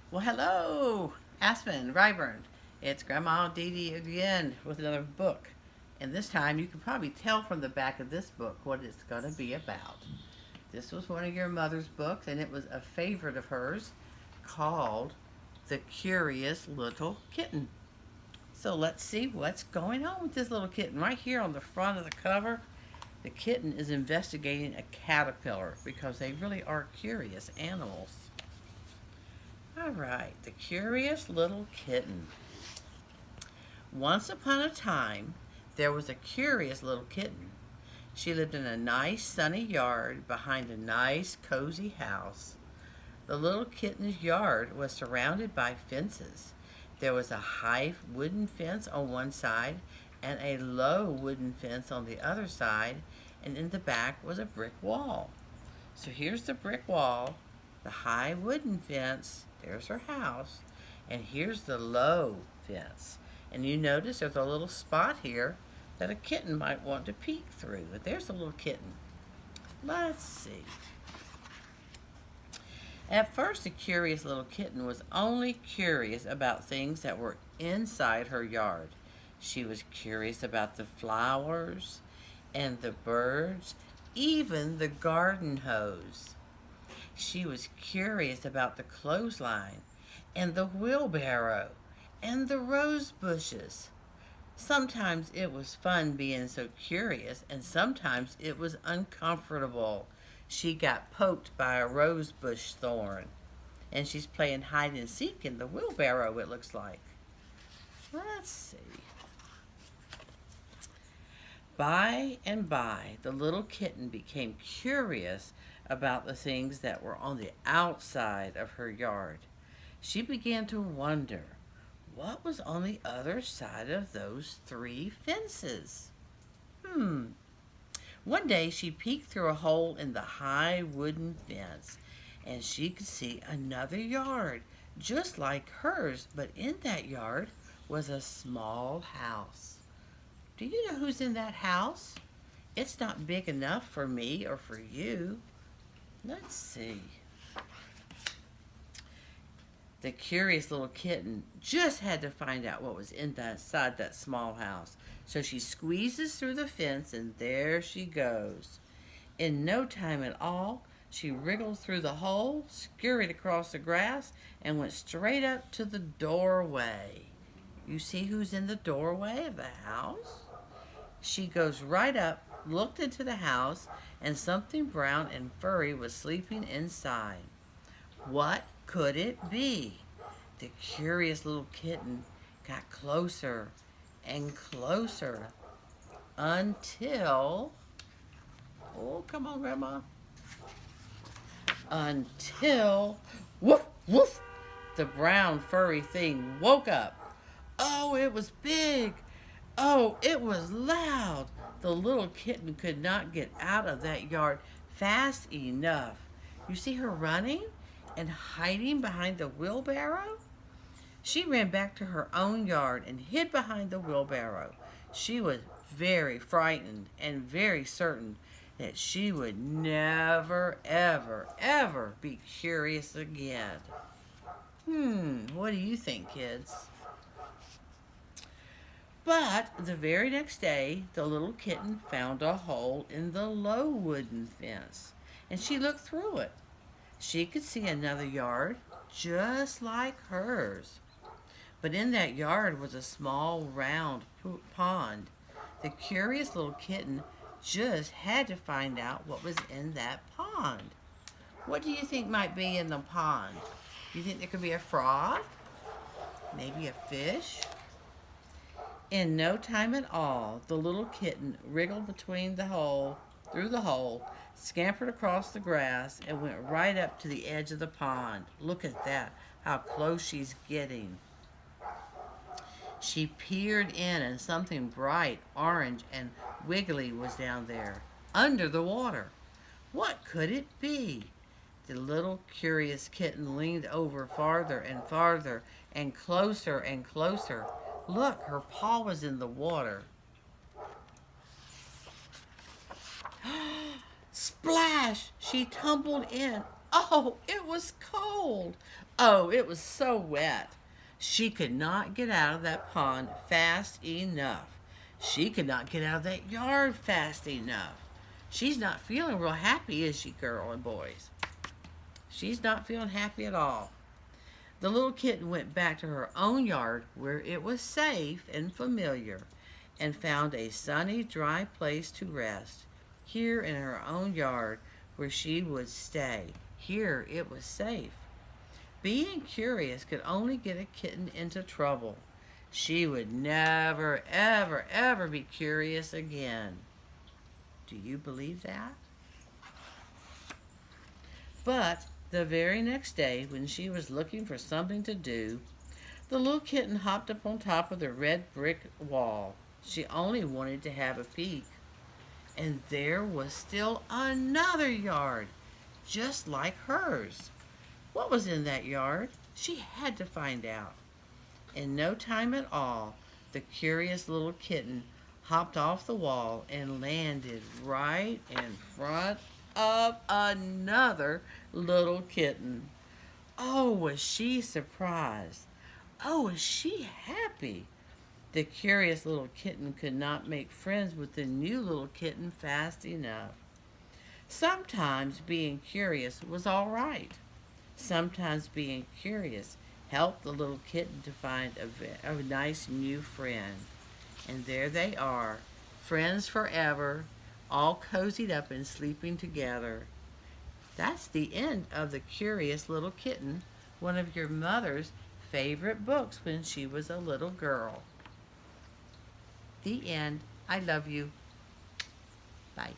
Well, hello, Aspen, Ryburn. It's Grandma Dee Dee again with another book. And this time you can probably tell from the back of this book what it's going to be about. This was one of your mother's books, and it was a favorite of hers called The Curious Little Kitten. So let's see what's going on with this little kitten. Right here on the front of the cover, the kitten is investigating a caterpillar because they really are curious animals. All right, the curious little kitten. Once upon a time, there was a curious little kitten. She lived in a nice sunny yard behind a nice cozy house. The little kitten's yard was surrounded by fences. There was a high wooden fence on one side and a low wooden fence on the other side, and in the back was a brick wall. So here's the brick wall, the high wooden fence, there's her house, and here's the low fence. And you notice there's a little spot here that a kitten might want to peek through. But there's a little kitten. Let's see. At first, the curious little kitten was only curious about things that were inside her yard. She was curious about the flowers and the birds, even the garden hose. She was curious about the clothesline and the wheelbarrow and the rose bushes. Sometimes it was fun being so curious, and sometimes it was uncomfortable. She got poked by a rose bush thorn, and she's playing hide and seek in the wheelbarrow, it looks like. Let's see. By and by, the little kitten became curious about the things that were on the outside of her yard. She began to wonder what was on the other side of those three fences. One day she peeked through a hole in the high wooden fence, and she could see another yard just like hers, but in that yard was a small house. Do you know who's in that house? It's not big enough for me or for you. Let's see. The curious little kitten just had to find out what was inside that small house. So she squeezes through the fence, and there she goes. In no time at all, she wriggled through the hole, scurried across the grass, and went straight up to the doorway. You see who's in the doorway of the house? She goes right up, looked into the house, and something brown and furry was sleeping inside. What could it be? The curious little kitten got closer and closer until, oh, come on, Grandma, until, woof, woof, the brown furry thing woke up. Oh, it was big. Oh, it was loud. The little kitten could not get out of that yard fast enough. You see her running and hiding behind the wheelbarrow? She ran back to her own yard and hid behind the wheelbarrow. She was very frightened and very certain that she would never, ever, ever be curious again. What do you think, kids? But the very next day, the little kitten found a hole in the low wooden fence, and she looked through it. She could see another yard just like hers. But in that yard was a small round pond. The curious little kitten just had to find out what was in that pond. What do you think might be in the pond? Do you think there could be a frog? Maybe a fish? In no time at all, the little kitten wriggled through the hole, scampered across the grass, and went right up to the edge of the pond. Look at that, how close she's getting. She peered in, and something bright, orange, and wiggly was down there, under the water. What could it be? The little curious kitten leaned over farther and farther, and closer and closer. Look, her paw was in the water. Splash! She tumbled in. Oh, it was cold. Oh, it was so wet. She could not get out of that pond fast enough. She could not get out of that yard fast enough. She's not feeling real happy, is she, girl and boys? She's not feeling happy at all. The little kitten went back to her own yard where it was safe and familiar and found a sunny, dry place to rest. Here in her own yard where she would stay. Here it was safe. Being curious could only get a kitten into trouble. She would never, ever, ever be curious again. Do you believe that? But the very next day, when she was looking for something to do, the little kitten hopped up on top of the red brick wall. She only wanted to have a peek. And there was still another yard, just like hers. What was in that yard? She had to find out. In no time at all, the curious little kitten hopped off the wall and landed right in front of another little kitten. Oh, was she surprised! Oh, was she happy! The curious little kitten could not make friends with the new little kitten fast enough. Sometimes being curious was all right. Sometimes being curious helped the little kitten to find a nice new friend. And there they are, friends forever, all cozied up and sleeping together. That's the end of The Curious Little Kitten, one of your mother's favorite books when she was a little girl. The end. I love you. Bye.